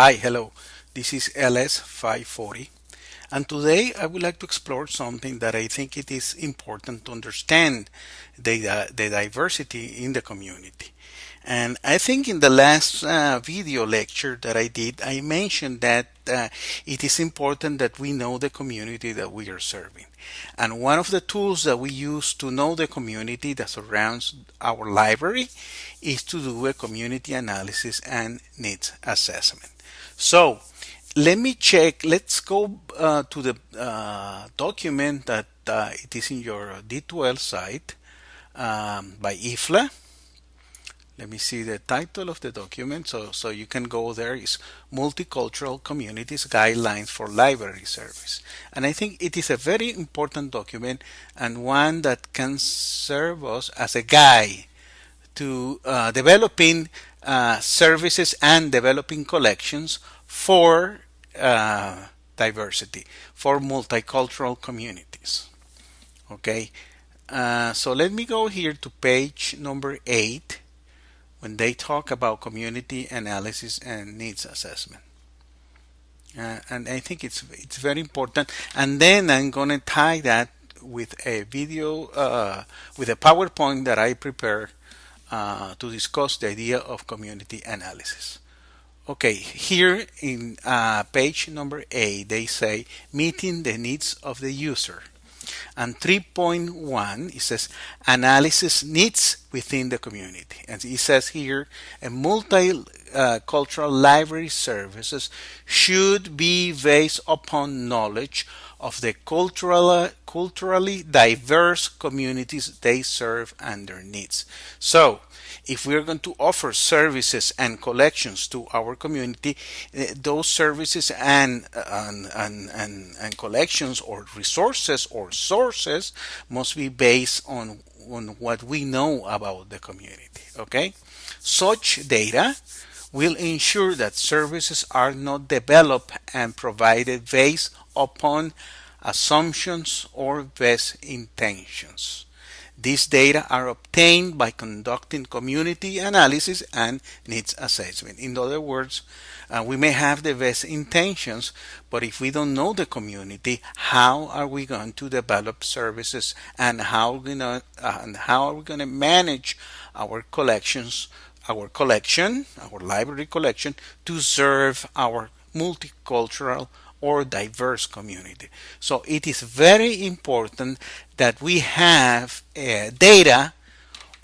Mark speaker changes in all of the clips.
Speaker 1: Hi, hello. This is LS540, and today I would like to explore something that I think it is important to understand the diversity in the community. And I think in the last video lecture that I did, I mentioned that it is important that we know the community that we are serving. And one of the tools that we use to know the community that surrounds our library is to do a community analysis and needs assessment. So let me check. Let's go to the document that it is in your D12 site by IFLA. Let me see the title of the document. So you can go there. It's Multicultural Communities Guidelines for Library Service. And I think it is a very important document and one that can serve us as a guide to developing services and developing collections for diversity, for multicultural communities. Okay, so let me go here to page number 8 when they talk about community analysis and needs assessment. And I think it's very important. And then I'm going to tie that with a video, with a PowerPoint that I prepared to discuss the idea of community analysis. Okay, here in page number 8, they say meeting the needs of the user. And 3.1, it says analysis needs within the community. And it says here a multicultural library services should be based upon knowledge of the culturally diverse communities they serve and their needs. So, if we're going to offer services and collections to our community, those services and collections or resources or sources must be based on what we know about the community. Okay, such data will ensure that services are not developed and provided based upon assumptions or best intentions. These data are obtained by conducting community analysis and needs assessment. In other words, we may have the best intentions, but if we don't know the community, how are we going to develop services and how are we going to manage our collections, our library collection, to serve our multicultural or diverse community. So it is very important that we have data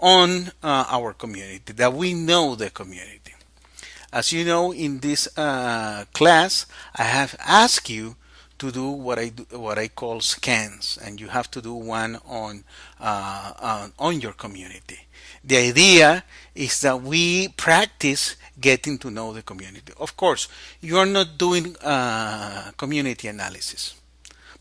Speaker 1: on our community, that we know the community. As you know, in this class, I have asked you to do what I call scans, and you have to do one on your community. The idea is that we practice getting to know the community. Of course, you are not doing community analysis,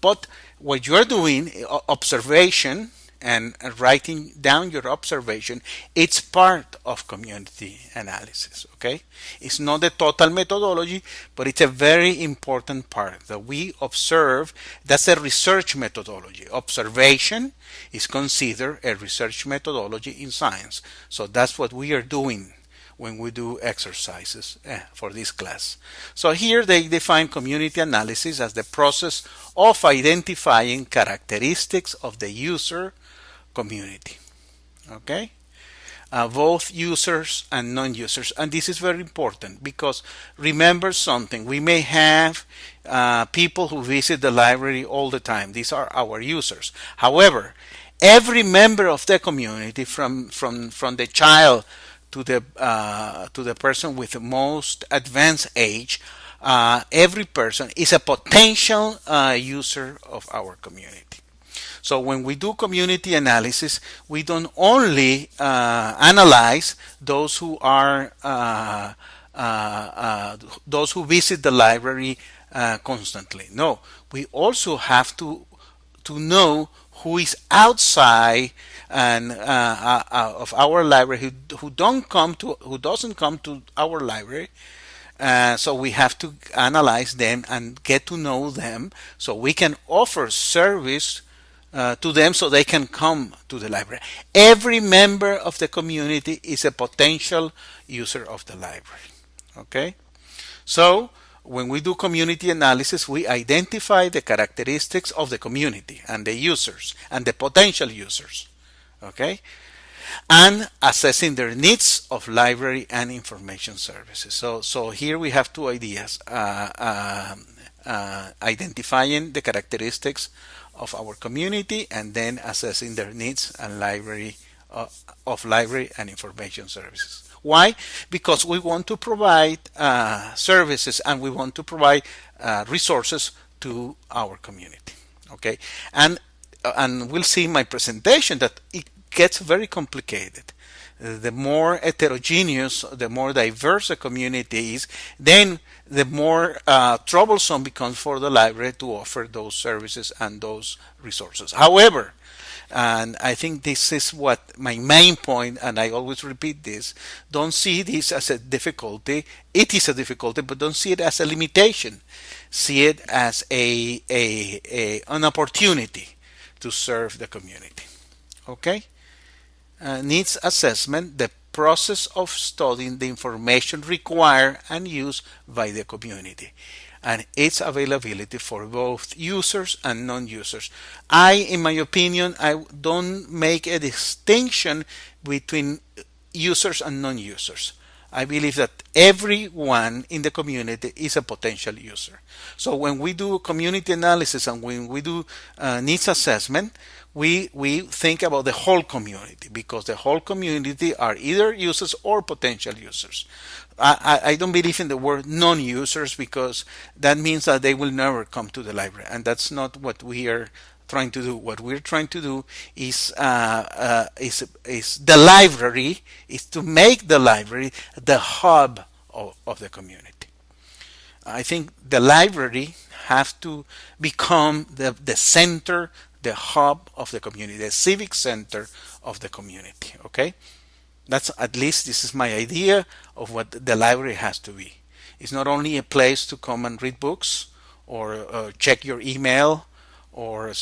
Speaker 1: but what you are doing, observation and writing down your observation, it's part of community analysis. Okay, it's not the total methodology, but it's a very important part that we observe. That's a research methodology. Observation is considered a research methodology in science. So that's what we are doing when we do exercises for this class. So here they define community analysis as the process of identifying characteristics of the user community. Okay? Both users and non-users. And this is very important because remember something, we may have people who visit the library all the time. These are our users. However, every member of the community, from the child to the person with the most advanced age, every person is a potential user of our community. So when we do community analysis, we don't only analyze those who are those who visit the library constantly. No, we also have to know who is outside and of our library, who doesn't come to our library. So we have to analyze them and get to know them so we can offer service to them so they can come to the library. Every member of the community is a potential user of the library. Okay? So when we do community analysis, we identify the characteristics of the community and the users and the potential users. Okay, and assessing their needs of library and information services. So here we have two ideas: identifying the characteristics of our community, and then assessing their needs and library of library and information services. Why? Because we want to provide services, and we want to provide resources to our community. Okay, and we'll see in my presentation that it gets very complicated. The more heterogeneous, the more diverse a community is, then the more troublesome becomes for the library to offer those services and those resources. However, and I think this is what my main point, and I always repeat this: don't see this as a difficulty. It is a difficulty, but don't see it as a limitation. See it as an opportunity to serve the community. Okay? Needs assessment, the process of studying the information required and used by the community, and its availability for both users and non-users. In my opinion, I don't make a distinction between users and non-users. I believe that everyone in the community is a potential user. So when we do community analysis and when we do needs assessment, we think about the whole community, because the whole community are either users or potential users. I don't believe in the word non-users, because that means that they will never come to the library, and that's not what we are trying to do. What we're trying to do is the library, is to make the library the hub of the community. I think the library has to become the center, the hub of the community, the civic center of the community. Okay, that's, at least this is my idea of what the library has to be. It's not only a place to come and read books, or check your email, or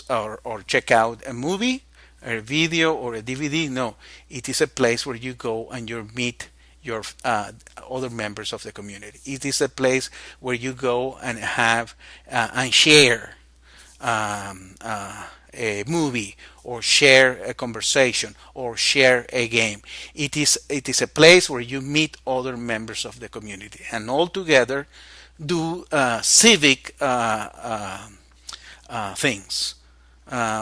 Speaker 1: check out a movie, a video, or a DVD. No, it is a place where you go and you meet your other members of the community. It is a place where you go and have and share a movie, or share a conversation, or share a game. It is a place where you meet other members of the community, and all together do civic things.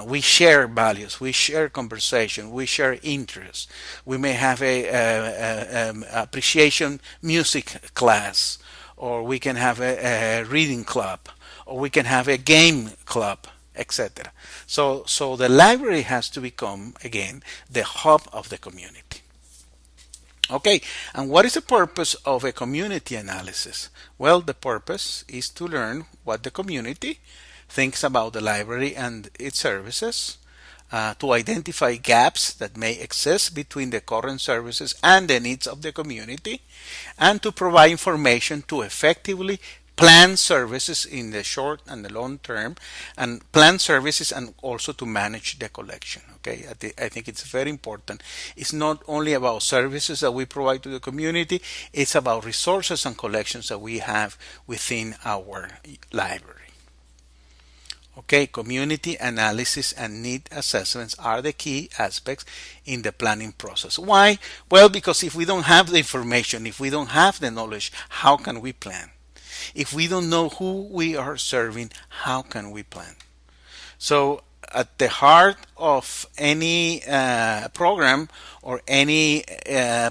Speaker 1: We share values, we share conversation, we share interests. We may have a appreciation music class, or we can have a reading club, or we can have a game club, etc. So the library has to become, again, the hub of the community. Okay, and what is the purpose of a community analysis? Well, the purpose is to learn what the community thinks about the library and its services, to identify gaps that may exist between the current services and the needs of the community, and to provide information to effectively plan services in the short and the long term, and plan services, and also to manage the collection. Okay, I think it's very important. It's not only about services that we provide to the community, it's about resources and collections that we have within our library. Okay, community analysis and need assessments are the key aspects in the planning process. Why? Well, because if we don't have the information, if we don't have the knowledge, how can we plan? If we don't know who we are serving, how can we plan? So at the heart of any program, or any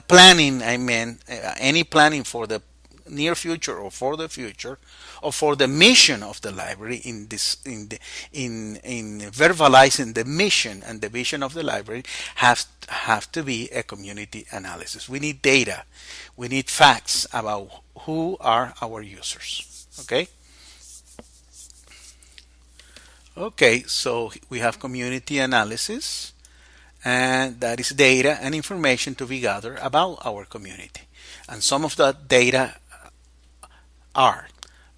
Speaker 1: planning, any planning for the near future, or for the future, or for the mission of the library, in verbalizing the mission and the vision of the library, have to be a community analysis. We need data, we need facts about who are our users. Okay, so we have community analysis, and that is data and information to be gathered about our community. And some of that data are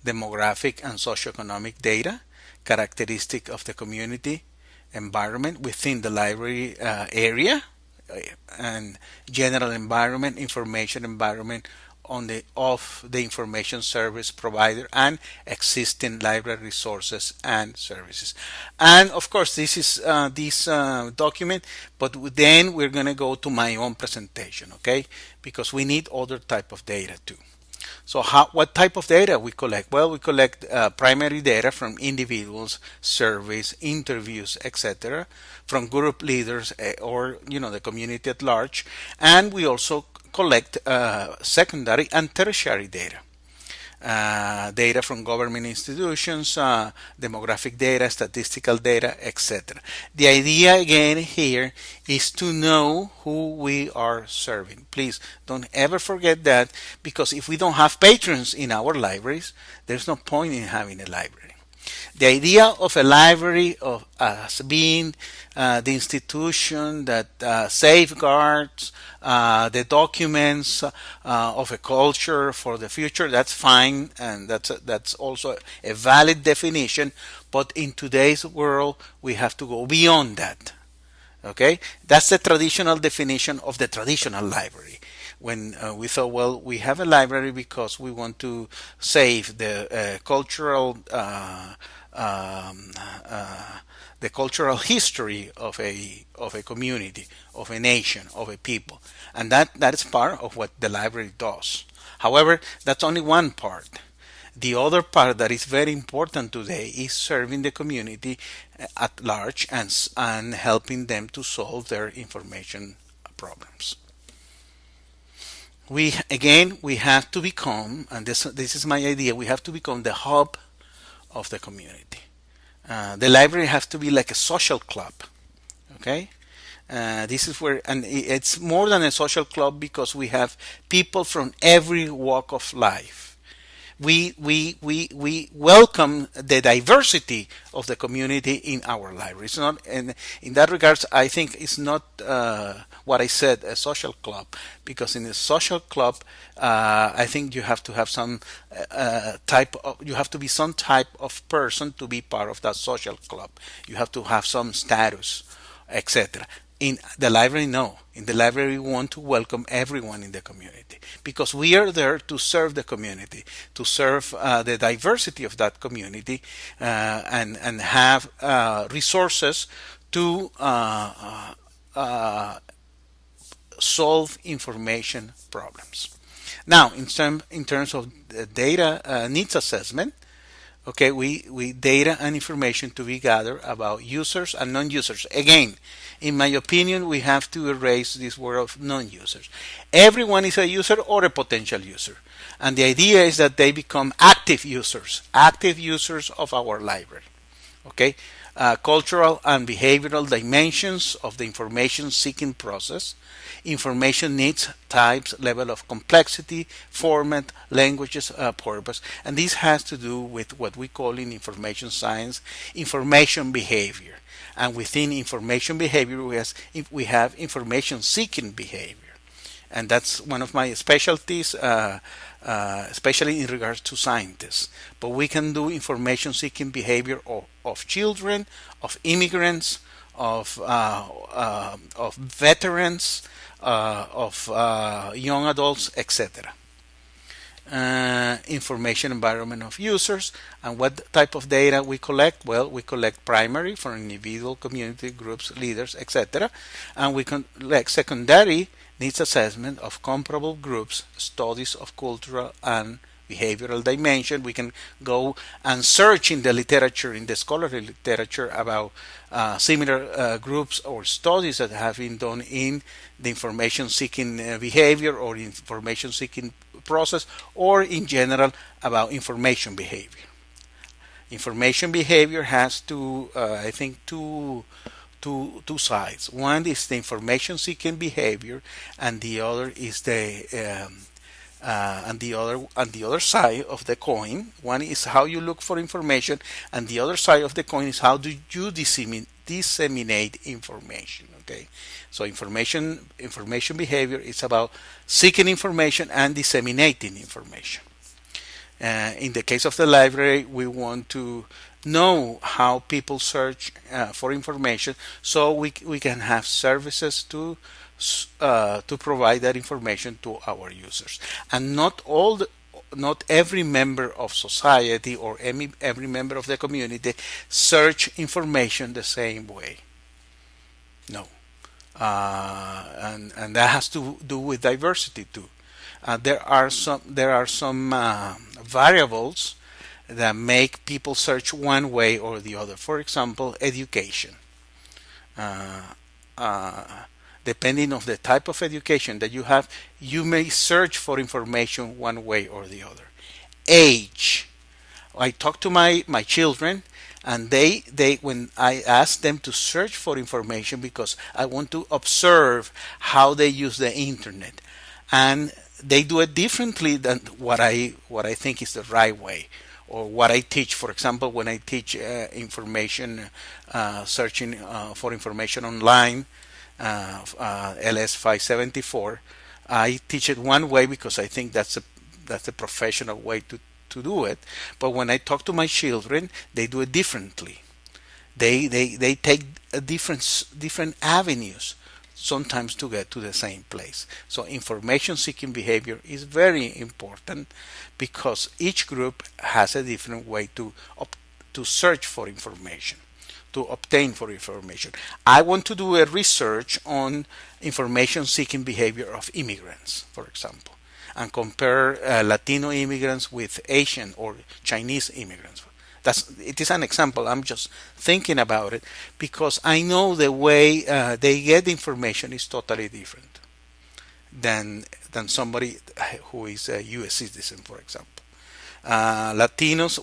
Speaker 1: demographic and socioeconomic data, characteristic of the community environment within the library area, and general environment, information environment on the of the information service provider and existing library resources and services. And of course, this is this document, but then we're going to go to my own presentation, okay? Because we need other type of data too. So what type of data we collect? Well, we collect primary data from individuals, surveys, interviews, etc., from group leaders or the community at large, and we also collect secondary and tertiary data. Data from government institutions, demographic data, statistical data, etc. The idea again here is to know who we are serving. Please don't ever forget that, because if we don't have patrons in our libraries, there's no point in having a library. The idea of a library as being the institution that safeguards the documents of a culture for the future, that's fine, and that's also a valid definition. But in today's world, we have to go beyond that. Okay, that's the traditional definition of the traditional library. When we thought, well, we have a library because we want to save the cultural the cultural history of a community, of a nation, of a people, and that is part of what the library does. However, that's only one part. The other part that is very important today is serving the community at large and helping them to solve their information problems. We have to become, and this is my idea, we have to become the hub of the community. The library has to be like a social club. Okay, this is where, and it's more than a social club because we have people from every walk of life. We welcome the diversity of the community in our library. It's not, and in that regards, I think it's not what I said, a social club, because in a social club, I think you have to have some you have to be some type of person to be part of that social club. You have to have some status, etc. In the library, no. In the library, we want to welcome everyone in the community because we are there to serve the community, to serve the diversity of that community, and have resources to solve information problems. Now, in terms of the data needs assessment, okay, we data and information to be gathered about users and non-users. Again, in my opinion, we have to erase this word of non-users. Everyone is a user or a potential user. And the idea is that they become active users of our library. Okay, cultural and behavioral dimensions of the information seeking process, information needs, types, level of complexity, format, languages, purpose, and this has to do with what we call in information science information behavior. And within information behavior, we have information seeking behavior, and that's one of my specialties, especially in regards to scientists. But we can do information seeking behavior of children, of immigrants, of veterans, of young adults, etc. Information environment of users, and what type of data we collect? Well, we collect primary from individual, community, groups, leaders, etc. And we collect secondary needs assessment of comparable groups, studies of cultural and behavioral dimension. We can go and search in the literature, in the scholarly literature, about similar groups or studies that have been done in the information seeking behavior or information seeking process, or in general about information behavior. Information behavior has I think two sides. One is the information seeking behavior, and the other is the other side of the coin. One is how you look for information, and the other side of the coin is how do you disseminate information. Okay, so information behavior is about seeking information and disseminating information. In the case of the library, we want to know how people search for information, so we can have services to to provide that information to our users. And not every member of society or every member of the community search information the same way. No. And that has to do with diversity too. There are some variables that make people search one way or the other. For example, education. Uh, uh, Depending on the type of education that you have, you may search for information one way or the other. Age. I talk to my children, and they when I ask them to search for information because I want to observe how they use the internet, and they do it differently than what I think is the right way, or what I teach. For example, when I teach information searching for information online, LS574, I teach it one way because I think that's a professional way to do it. But when I talk to my children, they do it differently. They take a different avenues sometimes to get to the same place. So information seeking behavior is very important because each group has a different way to search for information, to obtain for information. I want to do a research on information seeking behavior of immigrants, for example, and compare Latino immigrants with Asian or Chinese immigrants. It is an example. I'm just thinking about it because I know the way they get information is totally different than somebody who is a U.S. citizen, for example. Latinos,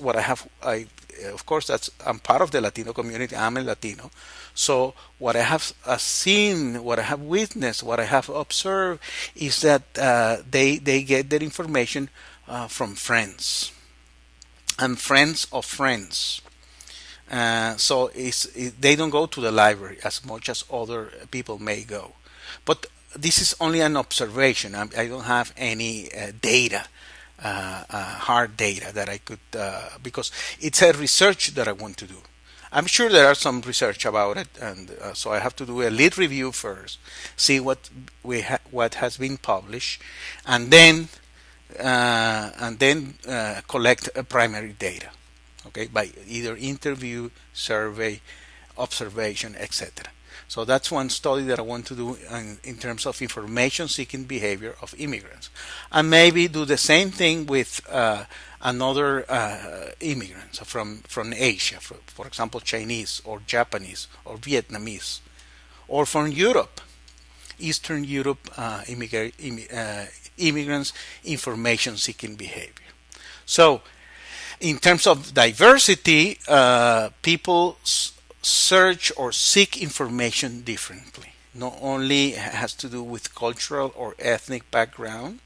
Speaker 1: of course, I'm part of the Latino community. I'm a Latino, so what I have seen, what I have witnessed, what I have observed is that they get their information from friends and friends of friends. So they don't go to the library as much as other people may go. But this is only an observation. I don't have any data, hard data that I could, because it's a research that I want to do. I'm sure there are some research about it, and so I have to do a lead review first, see what has been published, and then collect primary data, okay, by either interview, survey, observation, etc. So that's one study that I want to do in terms of information seeking behavior of immigrants, and maybe do the same thing with another immigrants from Asia, for example, Chinese or Japanese or Vietnamese, or from Europe, Eastern Europe immigrants, information seeking behavior. So in terms of diversity, people search or seek information differently. Not only has to do with cultural or ethnic background,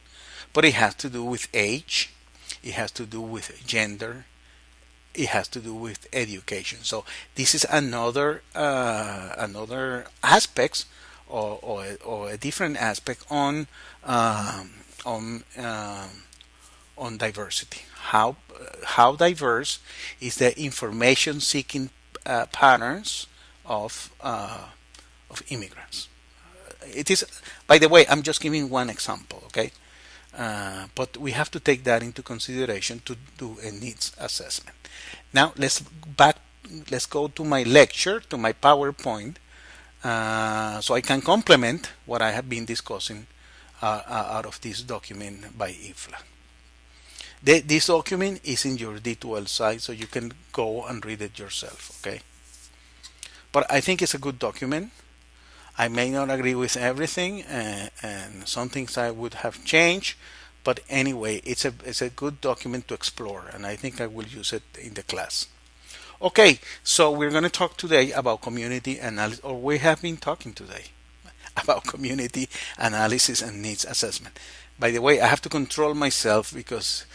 Speaker 1: but it has to do with age, it has to do with gender, it has to do with education. So this is another aspect, or a different aspect on diversity. How diverse is the information seeking patterns of immigrants? It is, by the way, I'm just giving one example, okay? But we have to take that into consideration to do a needs assessment. Now let's go to my lecture, to my PowerPoint, so I can complement what I have been discussing out of this document by IFLA. This document is in your D2L site, so you can go and read it yourself, okay? But I think it's a good document. I may not agree with everything, and some things I would have changed, but anyway, it's a good document to explore, and I think I will use it in the class. Okay, so we're going to talk today about community analysis, or we have been talking today about community analysis and needs assessment. By the way, I have to control myself because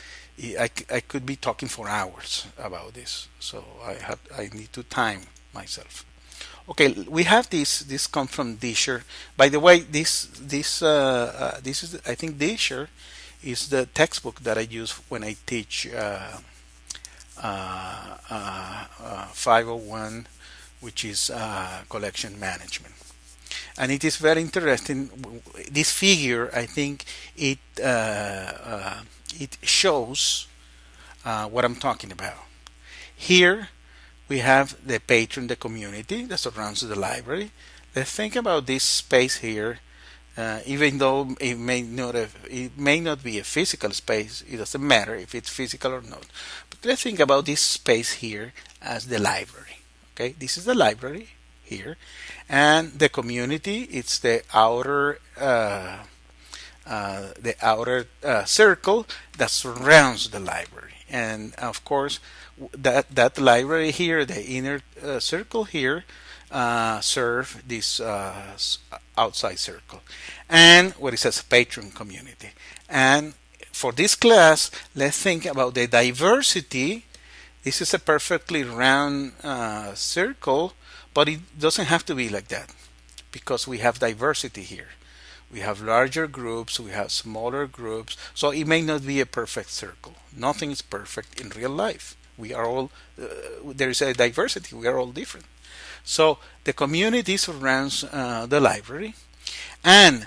Speaker 1: I could be talking for hours about this, so I need to time myself. Okay, we have this come from Disher. By the way, this is I think Disher is the textbook that I use when I teach 501, which is collection management. And it is very interesting. This figure, I think, it shows what I'm talking about. Here we have the patron, the community that surrounds the library. Let's think about this space here. Even though it may not be a physical space, it doesn't matter if it's physical or not. But let's think about this space here as the library. Okay, this is the library here, and the community. It's the outer circle that surrounds the library, and of course that library here, the inner circle here, serve this outside circle, and what it says patron community. And for this class, let's think about the diversity. This is a perfectly round circle, but it doesn't have to be like that because we have diversity here. We have larger groups, we have smaller groups, so it may not be a perfect circle. Nothing is perfect in real life. We are all, there is a diversity, we are all different. So the community surrounds the library, and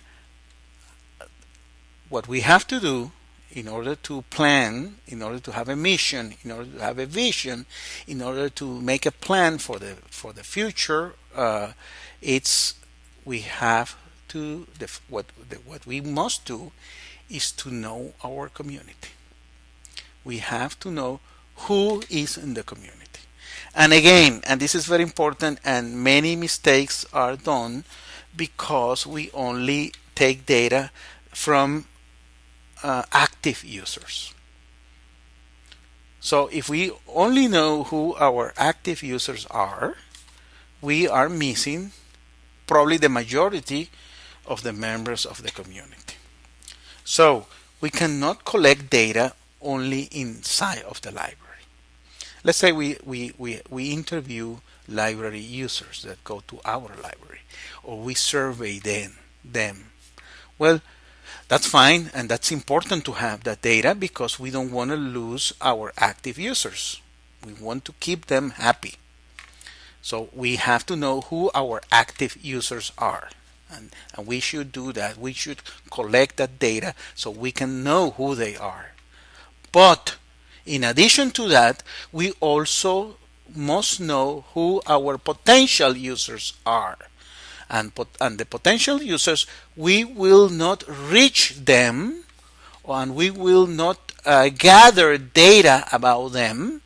Speaker 1: what we have to do in order to plan, in order to have a mission, in order to have a vision, in order to make a plan for the future, it's we have to what we must do is to know our community. We have to know who is in the community. And again, and this is very important, and many mistakes are done because we only take data from active users. So if we only know who our active users are, we are missing probably the majority of the members of the community. So we cannot collect data only inside of the library. Let's say we interview library users that go to our library, or we survey them. Well, that's fine, and that's important to have that data because we don't want to lose our active users. We want to keep them happy. So we have to know who our active users are. And we should do that. We should collect that data so we can know who they are. But in addition to that, we also must know who our potential users are. And the potential users, we will not reach them, and we will not gather data about them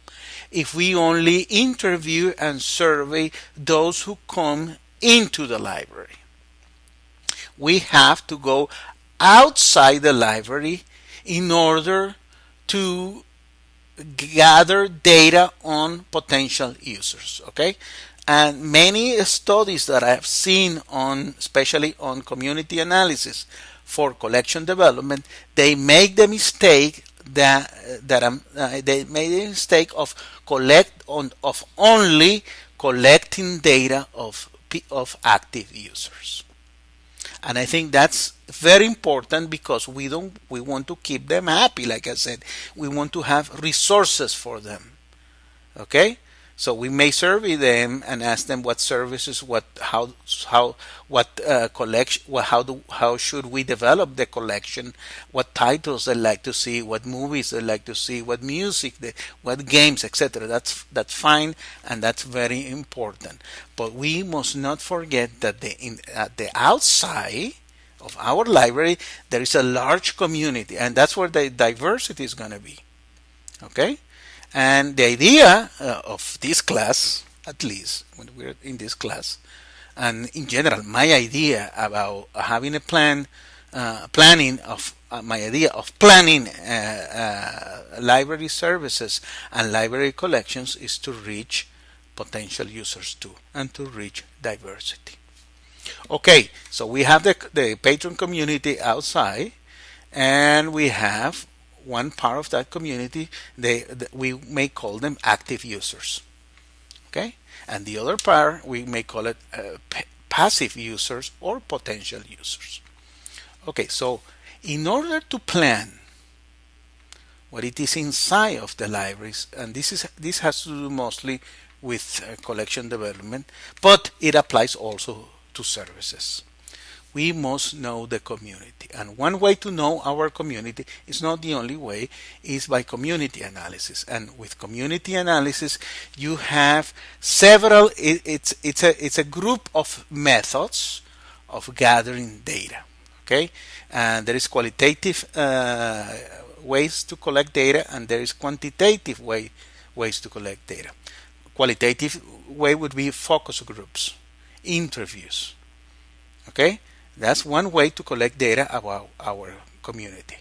Speaker 1: if we only interview and survey those who come into the library. We have to go outside the library in order to gather data on potential users. Okay, and many studies that I have seen on, especially on community analysis for collection development, they make the mistake of only collecting data of active users. And I think that's very important because we want to keep them happy. Like I said, we want to have resources for them. Okay, so we may survey them and ask them what services, how should we develop the collection, what titles they like to see, what movies they like to see, what music, what games, etc. That's fine, and that's very important. But we must not forget that at the outside of our library there is a large community, and that's where the diversity is going to be. Okay. And the idea of this class, at least when we're in this class, and in general, my idea about having a planning library services and library collections is to reach potential users too, and to reach diversity. Okay, so we have the patron community outside, and we have one part of that community, we may call them active users. Okay, and the other part we may call it passive users or potential users. Okay, so in order to plan what it is inside of the libraries, and this has to do mostly with collection development, but it applies also to services. we must know the community. And one way to know our community is not the only way, is by community analysis. And with community analysis, you have several, it's a group of methods of gathering data. Okay, and there is qualitative ways to collect data, and there is quantitative ways to collect data. Qualitative way would be focus groups, interviews. Okay, that's one way to collect data about our community.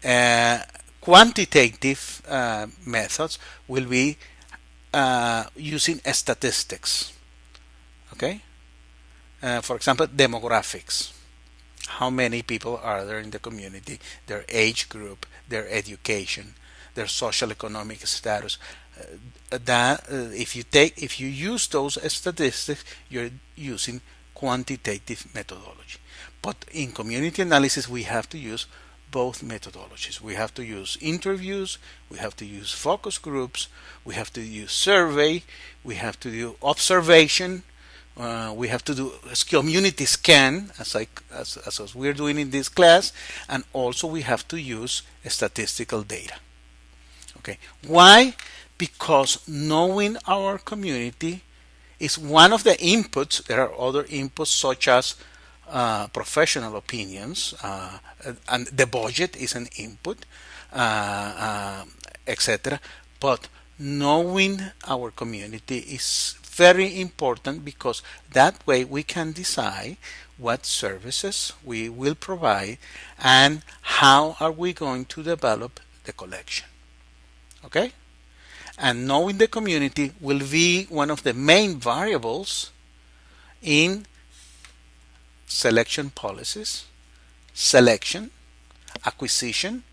Speaker 1: Uh, Quantitative methods will be using statistics. Okay, for example, demographics. How many people are there in the community, their age group, their education, their social economic status. If you use those statistics, you're using quantitative methodology. But in community analysis, we have to use both methodologies. We have to use interviews, we have to use focus groups, we have to use survey, we have to do observation, we have to do community scan, as we're doing in this class, and also we have to use statistical data. Okay, why? Because knowing our community is one of the inputs. There are other inputs such as professional opinions, and the budget is an input, etc. But knowing our community is very important, because that way we can decide what services we will provide and how are we going to develop the collection. Okay? And knowing the community will be one of the main variables in selection policies, selection, acquisition,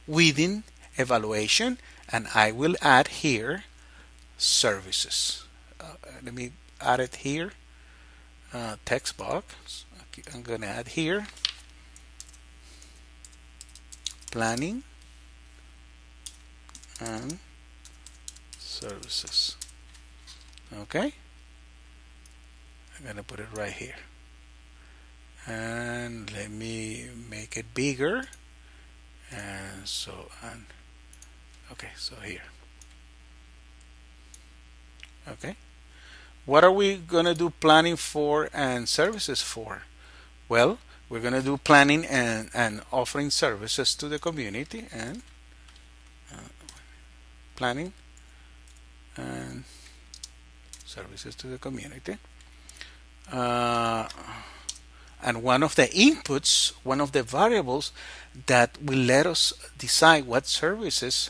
Speaker 1: within evaluation, and I will add here services. Let me add it here, text box. Okay, I'm going to add here planning and services. Okay, I'm going to put it right here, and let me make it bigger, and so on. Okay, so here. Okay, what are we going to do planning for and services for? Well, we're going to do planning and offering services to the community, and planning and services to the community. And one of the inputs, one of the variables that will let us decide what services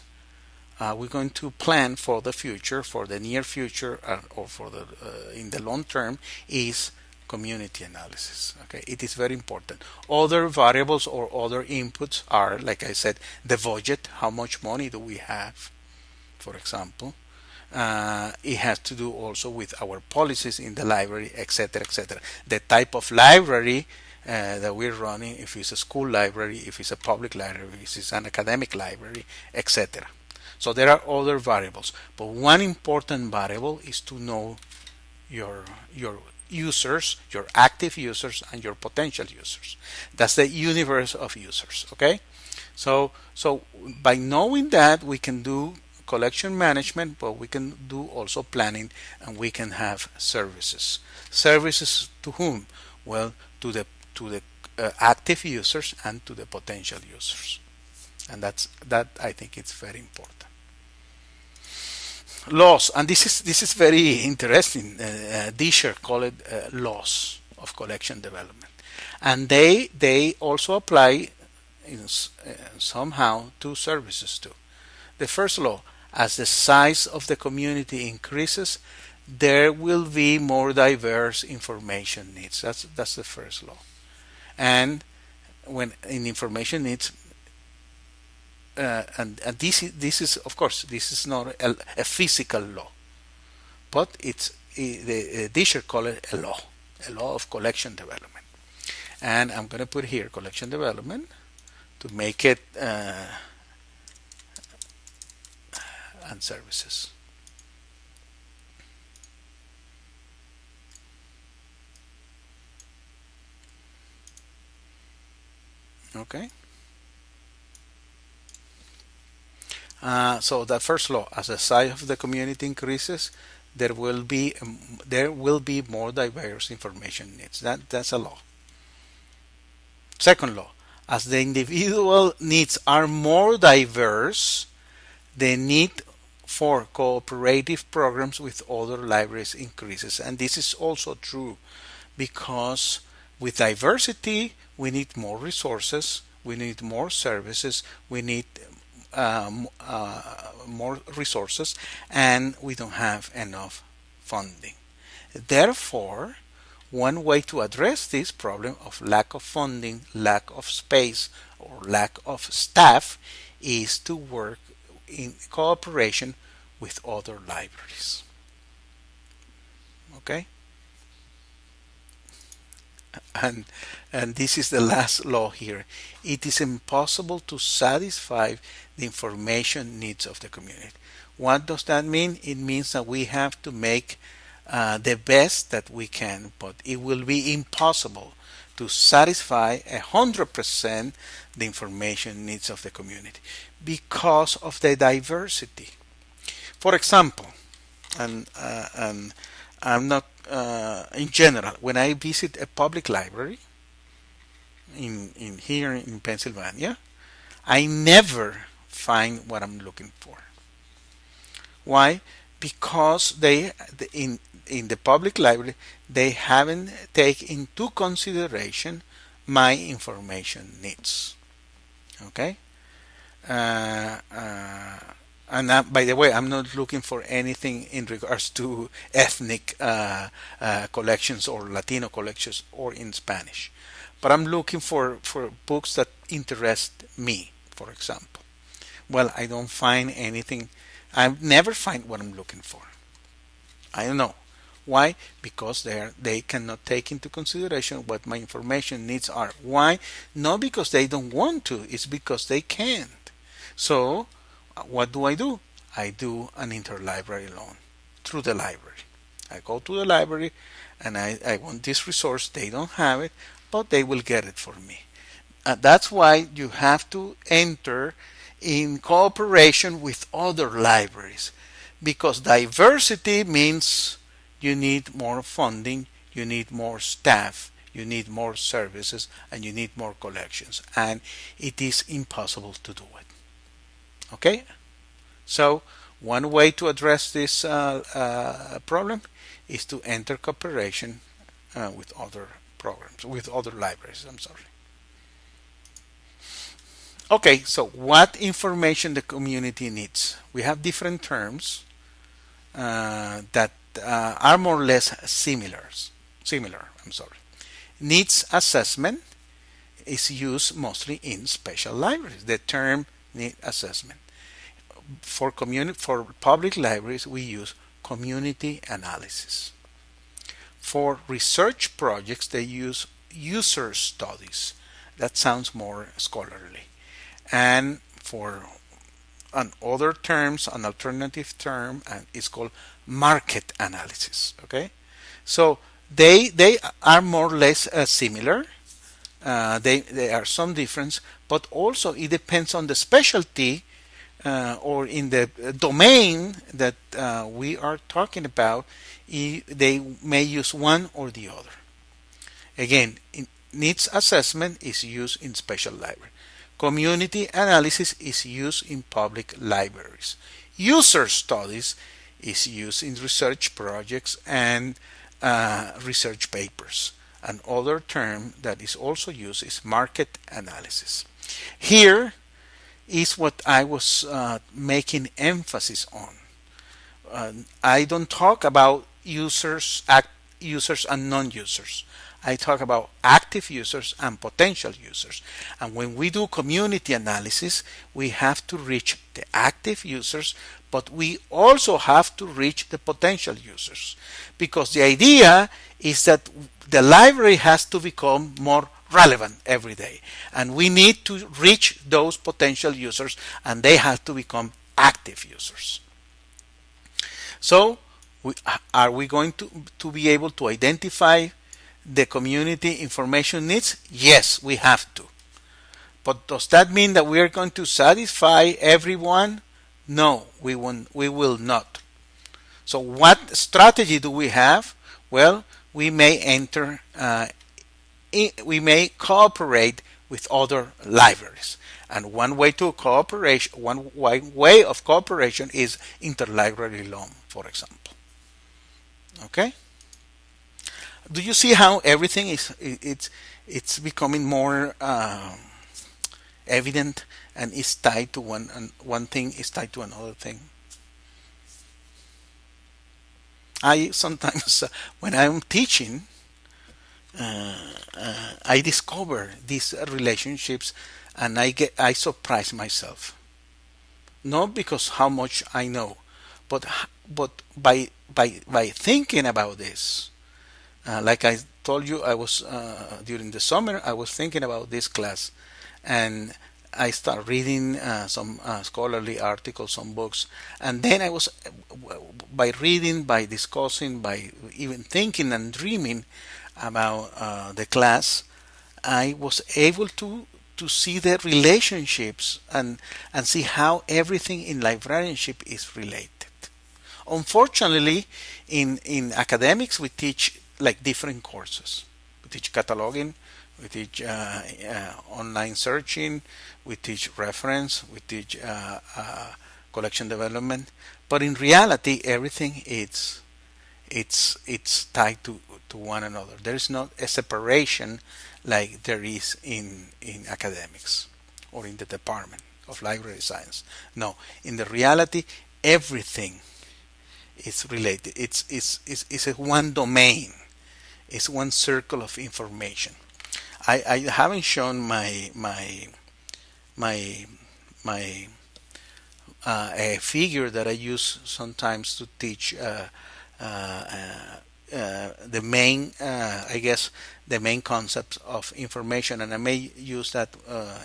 Speaker 1: we're going to plan for the future, for the near future, or for the in the long term, is community analysis. Okay, it is very important. Other variables or other inputs are, like I said, the budget. How much money do we have, for example? It has to do also with our policies in the library, etc., etc. The type of library that we're running, if it's a school library, if it's a public library, if it's an academic library, etc. So there are other variables, but one important variable is to know your users, your active users, and your potential users. That's the universe of users. Okay, so by knowing that, we can do collection management, but we can do also planning, and we can have services. Services to whom? Well, to the active users and to the potential users, and that I think it's very important. Laws, and this is very interesting. Disher call it laws of collection development, and they also apply somehow to services too. The first law: as the size of the community increases, there will be more diverse information needs. That's the first law. And when in information needs, and this is of course, this is not a physical law, but it's the Disher call it a law of collection development. And I'm going to put here collection development to make it and services. Okay. So the first law, as the size of the community increases, there will be more diverse information needs. That's a law. Second law, as the individual needs are more diverse, the need for cooperative programs with other libraries increases. And this is also true because with diversity, we need more resources, we need more services, we need more resources, and we don't have enough funding. Therefore, one way to address this problem of lack of funding, lack of space, or lack of staff is to work in cooperation with other libraries. Okay? And this is the last law here. It is impossible to satisfy the information needs of the community. What does that mean? It means that we have to make the best that we can, but it will be impossible to satisfy 100% the information needs of the community because of the diversity. For example, and I'm not in general, when I visit a public library in here in Pennsylvania, I never find what I'm looking for. Why? Because in the public library they haven't taken into consideration my information needs. Okay. And by the way, I'm not looking for anything in regards to ethnic collections or Latino collections or in Spanish. But I'm looking for books that interest me, for example. Well, I don't find anything. I never find what I'm looking for. I don't know. Why? Because they cannot take into consideration what my information needs are. Why? Not because they don't want to. It's because they can't. So, what do? I do an interlibrary loan through the library. I go to the library and I want this resource. They don't have it, but they will get it for me. That's why you have to enter in cooperation with other libraries, because diversity means you need more funding, you need more staff, you need more services, and you need more collections, and it is impossible to do it. Okay, so one way to address this problem is to enter cooperation with other programs, with other libraries. I'm sorry. Okay, so what information the community needs? We have different terms that are more or less similar. I'm sorry. Needs assessment is used mostly in special libraries. The term need assessment. For public libraries, we use community analysis. For research projects, they use user studies. That sounds more scholarly. And for other terms, an alternative term, and it's called market analysis. Okay, so they are more or less similar. There are some difference, but also it depends on the specialty or in the domain that we are talking about. They may use one or the other. Again, needs assessment is used in special library. Community analysis is used in public libraries. User studies is used in research projects and research papers. Another term that is also used is market analysis. Here is what I was making emphasis on. I don't talk about users and non-users. I talk about active users and potential users. And when we do community analysis, we have to reach the active users, but we also have to reach the potential users. Because the idea is that the library has to become more relevant every day. And we need to reach those potential users, and they have to become active users. So, are we going to be able to identify the community information needs? Yes, we have to. But does that mean that we are going to satisfy everyone? No, we won't, we will not. So what strategy do we have? Well, we may we may cooperate with other libraries. And one way to cooperation, one way of cooperation is interlibrary loan, for example. Okay? Do you see how everything is it's becoming more evident and is tied to one, and one thing is tied to another thing? I sometimes when I'm teaching, I discover these relationships, and I surprise myself. Not because how much I know, but by thinking about this. Like I told you, I was during the summer I was thinking about this class, and I started reading some scholarly articles, some books, and then I was by reading, by discussing, by even thinking and dreaming about the class, I was able to see the relationships and see how everything in librarianship is related. Unfortunately, in academics we teach like different courses. We teach cataloging, we teach online searching, we teach reference, we teach collection development. But in reality, everything it's tied to one another. There is not a separation like there is in academics or in the department of library science. No, in the reality, everything is related. It's a one domain. It's one circle of information. I haven't shown my a figure that I use sometimes to teach the main I guess the main concepts of information, and I may use that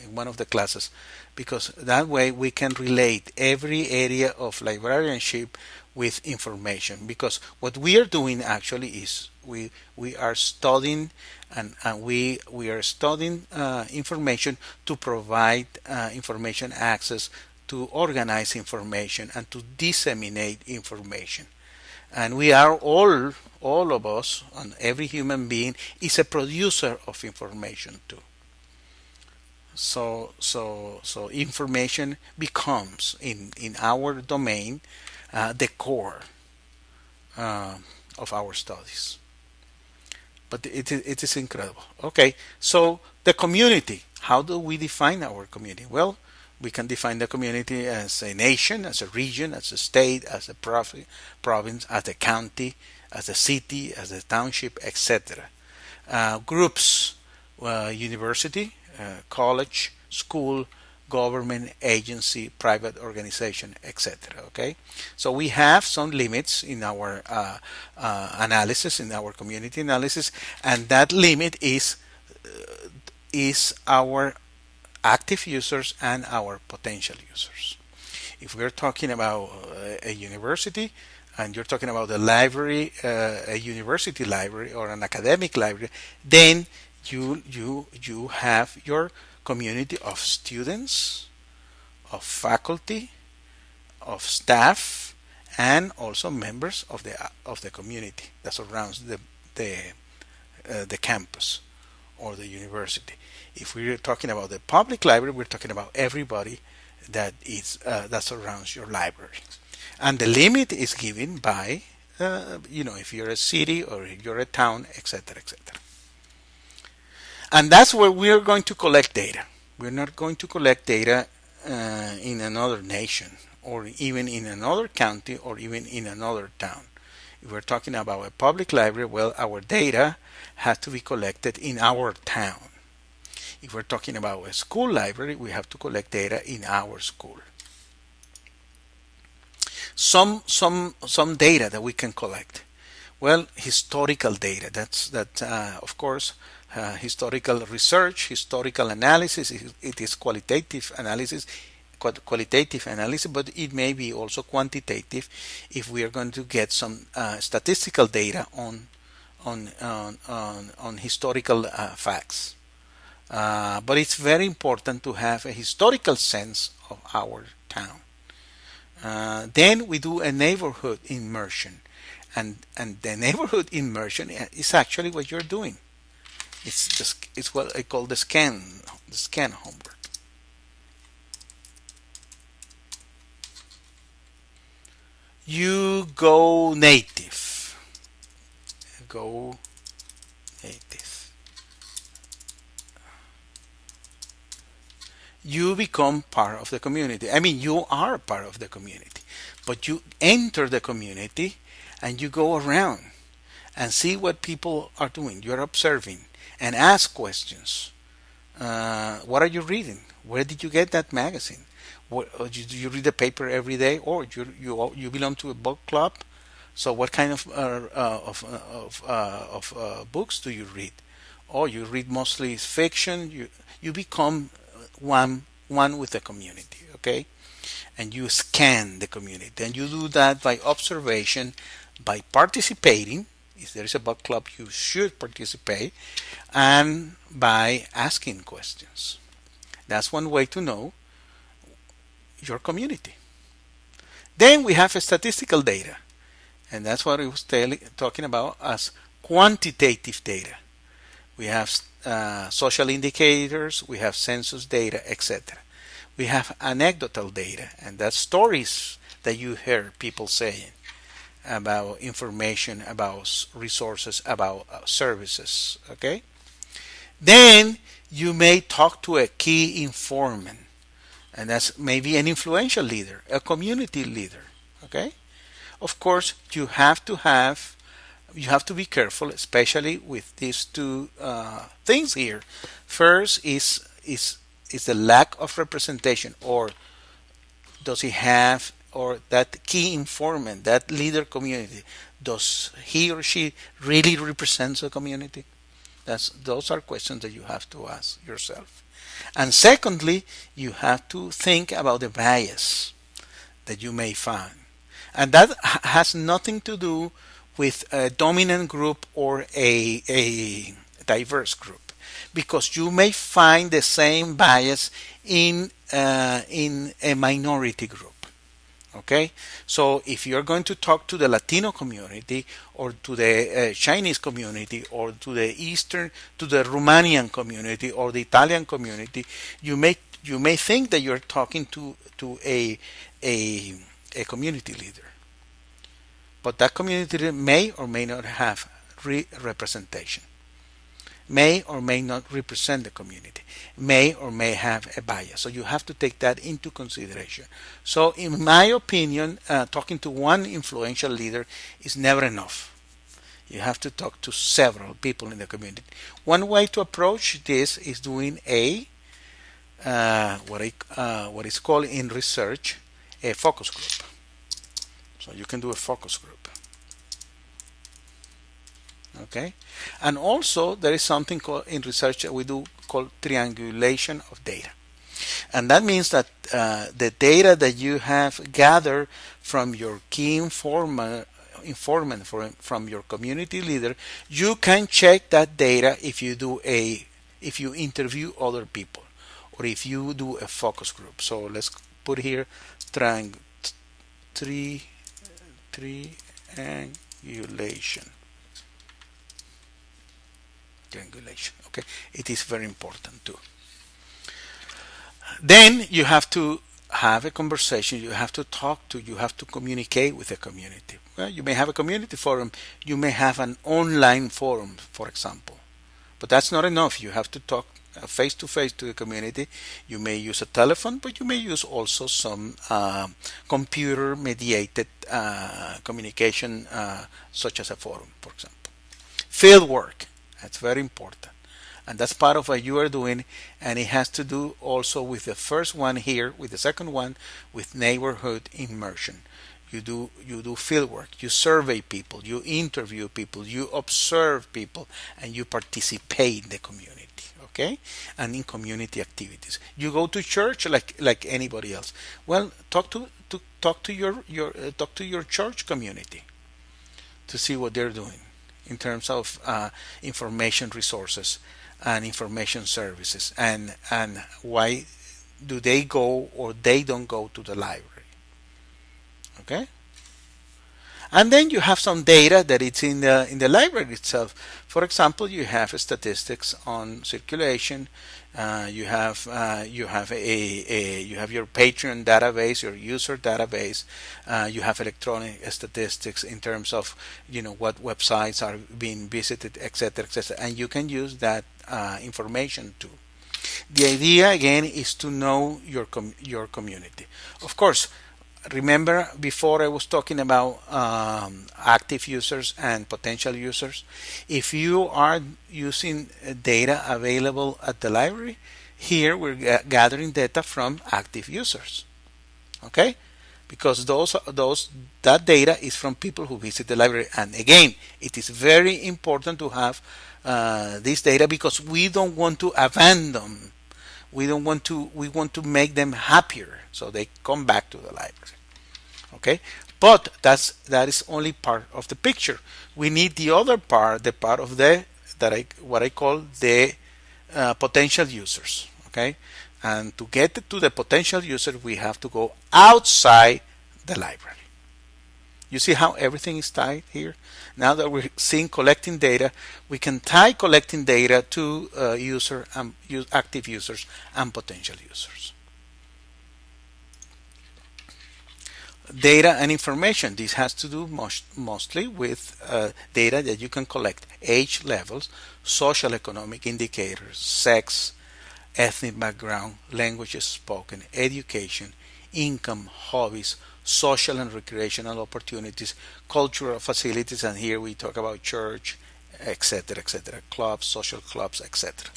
Speaker 1: in one of the classes, because that way we can relate every area of librarianship with information. Because what we are doing actually is we are studying, and we are studying information to provide information access, to organize information, and to disseminate information. And we are all of us, and every human being is a producer of information too. So information becomes in our domain the core of our studies. But it is incredible. Okay, so the community. How do we define our community? Well, we can define the community as a nation, as a region, as a state, as a province, as a county, as a city, as a township, etc. Groups, university, college, school, government, agency, private organization, etc. Okay, so we have some limits in our analysis, in our community analysis, and that limit is our active users and our potential users. If we're talking about a university, and you're talking about a library, a university library or an academic library, then you have your community of students, of faculty, of staff, and also members of the community that surrounds the campus or the university. If we're talking about the public library, we're talking about everybody that surrounds your library, and the limit is given by if you're a city or if you're a town, etc., etc. And that's where we are going to collect data. We're not going to collect data in another nation, or even in another county, or even in another town. If we're talking about a public library, well, our data has to be collected in our town. If we're talking about a school library, we have to collect data in our school. Some data that we can collect. Well, historical data. That of course, historical research, historical analysis. It is qualitative analysis, but it may be also quantitative if we are going to get some statistical data on historical facts. But it's very important to have a historical sense of our town. Then we do a neighborhood immersion, and the neighborhood immersion is actually what you're doing. It's what I call the scan homework. You go native. Go native. You become part of the community. I mean, you are part of the community, but you enter the community and you go around and see what people are doing. You're observing and ask questions. What are you reading? Where did you get that magazine? Do you read the paper every day, or you belong to a book club? So what kind of books do you read? Or you read mostly fiction. You become one with the community, okay? And you scan the community, and you do that by observation, by participating. If there is a book club, you should participate, and by asking questions. That's one way to know your community. Then we have statistical data, and that's what I was talking about as quantitative data. We have social indicators, we have census data, etc. We have anecdotal data, and that's stories that you hear people saying about information, about resources, about services. Okay? Then you may talk to a key informant, and that's maybe an influential leader, a community leader. Okay? Of course, you have to be careful, especially with these two things here. First is the lack of representation, or does he have, or that key informant, that leader community, does he or she really represent the community? Those are questions that you have to ask yourself. And secondly, you have to think about the bias that you may find. And that has nothing to do with a dominant group or a diverse group, because you may find the same bias in a minority group. Okay, so if you're going to talk to the Latino community, or to the Chinese community, or to the Romanian community, or the Italian community, you may think that you're talking to a community leader, but that community leader may or may not have representation, may or may not represent the community, may or may have a bias. So you have to take that into consideration. So in my opinion, talking to one influential leader is never enough. You have to talk to several people in the community. One way to approach this is doing what is called in research a focus group. So you can do a focus group. Okay, and also there is something called in research that we do called triangulation of data, and that means that the data that you have gathered from your key informant from your community leader, you can check that data if you interview other people, or if you do a focus group. So let's put here triangulation. Okay, it is very important too. Then you have to have a conversation, you have to communicate with the community. Well, you may have a community forum, you may have an online forum, for example, but that's not enough. You have to talk face to face to the community. You may use a telephone, but you may use also some computer mediated communication, such as a forum, for example. Field work. That's very important, and that's part of what you are doing, and it has to do also with the first one here, with the second one, with neighborhood immersion. You do field work, you survey people, you interview people, you observe people, and you participate in the community. Okay, and in community activities. You go to church like anybody else. Well, talk to your church community to see what they're doing in terms of information resources, and information services, and why do they go or they don't go to the library. Okay, and then you have some data that it's in the library itself. For example, you have statistics on circulation. You have you have your Patreon database, your user database. You have electronic statistics in terms of what websites are being visited, etc., etc. And you can use that information too. The idea again is to know your community. Of course, remember before I was talking about active users and potential users. If you are using data available at the library, here we're gathering data from active users. Okay, because that data is from people who visit the library. And again, it is very important to have this data because we don't want to abandon them. We want to make them happier so they come back to the library. Okay, but that is only part of the picture. We need the other part, the part of what I call the potential users. Okay, and to get to the potential user, we have to go outside the library. You see how everything is tied here? Now that we're seeing collecting data, we can tie collecting data to active users and potential users. Data and information. This has to do mostly with data that you can collect: age levels, social economic indicators, sex, ethnic background, languages spoken, education, income, hobbies, social and recreational opportunities, cultural facilities, and here we talk about church, etc., etc., clubs, social clubs, etc.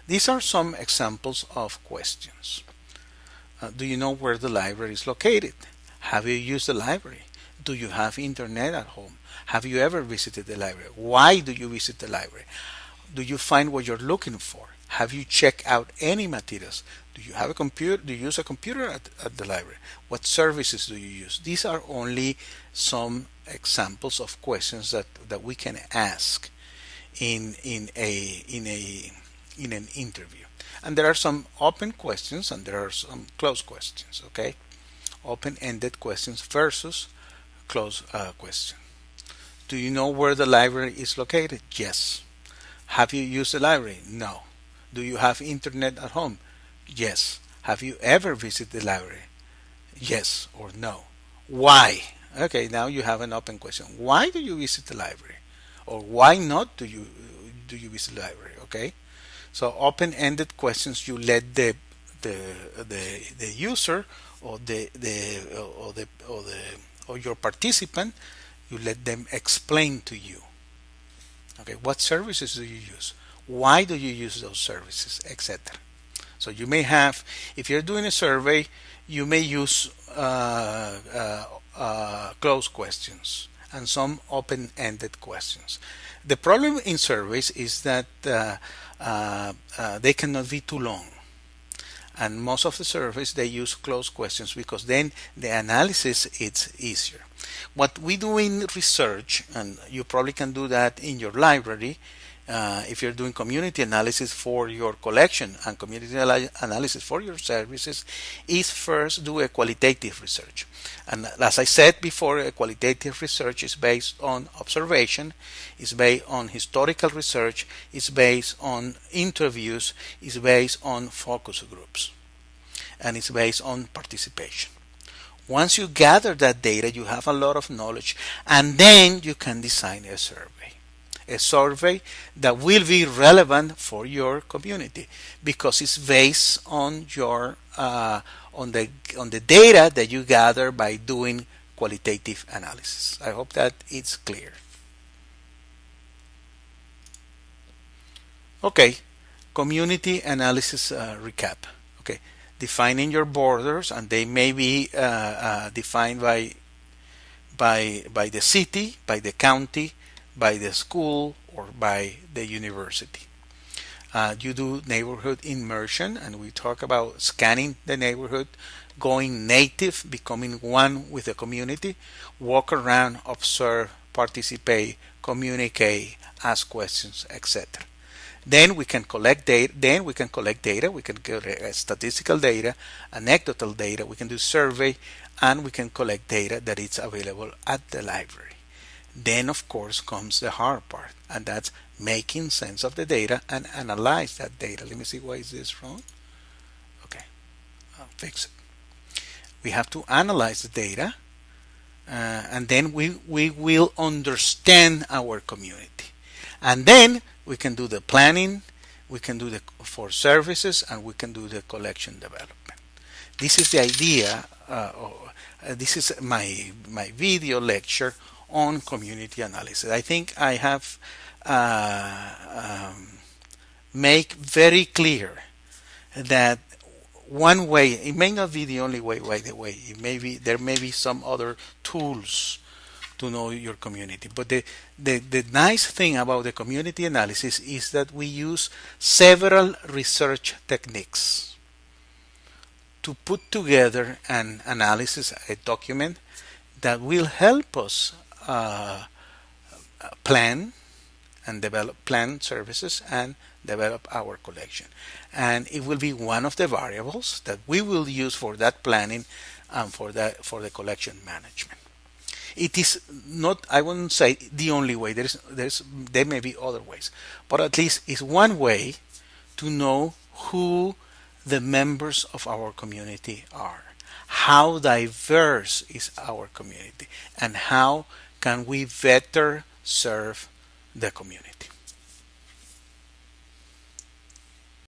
Speaker 1: These are some examples of questions. Do you know where the library is located? Have you used the library? Do you have internet at home? Have you ever visited the library? Why do you visit the library? Do you find what you're looking for? Have you checked out any materials? Do you have a computer? Do you use a computer at the library? What services do you use? These are only some examples of questions that we can ask in an interview. And there are some open questions and there are some closed questions. Okay, open-ended questions versus closed questions. Do you know where the library is located? Yes. Have you used the library? No. Do you have internet at home? Yes. Have you ever visited the library? Yes or no. Why? Okay, now you have an open question. Why do you visit the library? Or why not do you visit the library? Okay? So open-ended questions, you let the user or your participant, you let them explain to you. Okay, what services do you use? Why do you use those services, etc. So you may have, if you're doing a survey, you may use closed questions and some open-ended questions. The problem in surveys is that they cannot be too long. And most of the surveys, they use closed questions because then the analysis is easier. What we do in research, and you probably can do that in your library, if you're doing community analysis for your collection and community analysis for your services, is first do a qualitative research. And as I said before, a qualitative research is based on observation, is based on historical research, is based on interviews, is based on focus groups, and it's based on participation. Once you gather that data, you have a lot of knowledge, and then you can design a survey. A survey that will be relevant for your community because it's based on your on the data that you gather by doing qualitative analysis. I hope that it's clear. Okay, community analysis recap. Okay, defining your borders, and they may be defined by the city, by the county, by the school, or by the university. You do neighborhood immersion, and we talk about scanning the neighborhood, going native, becoming one with the community, walk around, observe, participate, communicate, ask questions, etc. Then we can collect data. We can collect statistical data, anecdotal data. We can do survey, and we can collect data that is available at the library. Then, of course, comes the hard part, and that's making sense of the data and analyze that data. Let me see, why is this wrong? Okay, I'll fix it. We have to analyze the data, and then we will understand our community. And then we can do the planning, we can do the for services, and we can do the collection development. This is the idea. This is my video lecture on community analysis. I think I have make very clear that one way, it may not be the only way, by the way, there may be some other tools to know your community. But the nice thing about the community analysis is that we use several research techniques to put together an analysis, a document that will help us plan services and develop our collection. And it will be one of the variables that we will use for that planning and for the collection management. It is not, I wouldn't say the only way. There may be other ways, but at least it's one way to know who the members of our community are, how diverse is our community, and how can we better serve the community.